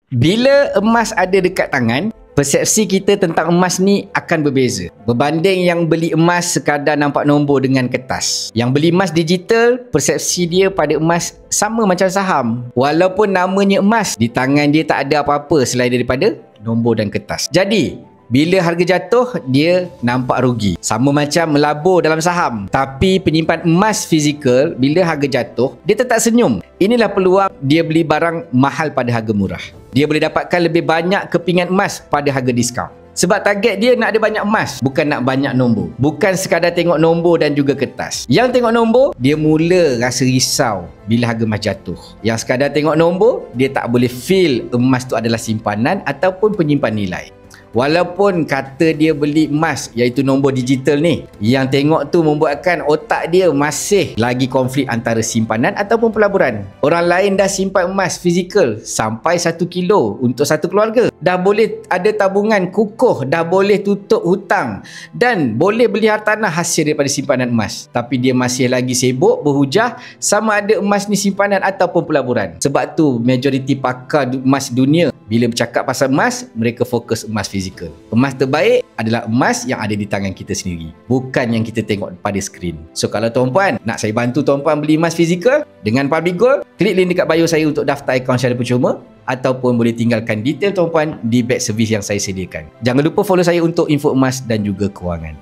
Bila emas ada dekat tangan, persepsi kita tentang emas ni akan berbeza. Berbanding yang beli emas sekadar nampak nombor dengan kertas. Yang beli emas digital, persepsi dia pada emas sama macam saham. Walaupun namanya emas, di tangan dia tak ada apa-apa selain daripada nombor dan kertas. Jadi, bila harga jatuh, dia nampak rugi. Sama macam melabur dalam saham. Tapi penyimpan emas fizikal, bila harga jatuh, dia tetap senyum. Inilah peluang dia beli barang mahal pada harga murah. Dia boleh dapatkan lebih banyak kepingan emas pada harga diskaun. Sebab target dia nak ada banyak emas, bukan nak banyak nombor. Bukan sekadar tengok nombor dan juga kertas. Yang tengok nombor, dia mula rasa risau bila harga emas jatuh. Yang sekadar tengok nombor, dia tak boleh feel emas tu adalah simpanan ataupun penyimpan nilai. Walaupun kata dia beli emas, iaitu nombor digital ni, yang tengok tu membuatkan otak dia masih lagi konflik antara simpanan ataupun pelaburan. Orang lain dah simpan emas fizikal sampai 1 kilo untuk satu keluarga. Dah boleh ada tabungan kukuh, dah boleh tutup hutang dan boleh beli hartanah hasil daripada simpanan emas. Tapi dia masih lagi sibuk berhujah sama ada emas ni simpanan ataupun pelaburan. Sebab tu majoriti pakar emas dunia bila bercakap pasal emas, mereka fokus emas fizikal. Emas terbaik adalah emas yang ada di tangan kita sendiri, bukan yang kita tengok pada skrin. So kalau tuan-puan nak saya bantu tuan-puan beli emas fizikal dengan Public Gold, klik link dekat bio saya untuk daftar akaun secara percuma, ataupun boleh tinggalkan detail tuan-puan di batch servis yang saya sediakan. Jangan lupa follow saya untuk info emas dan juga kewangan.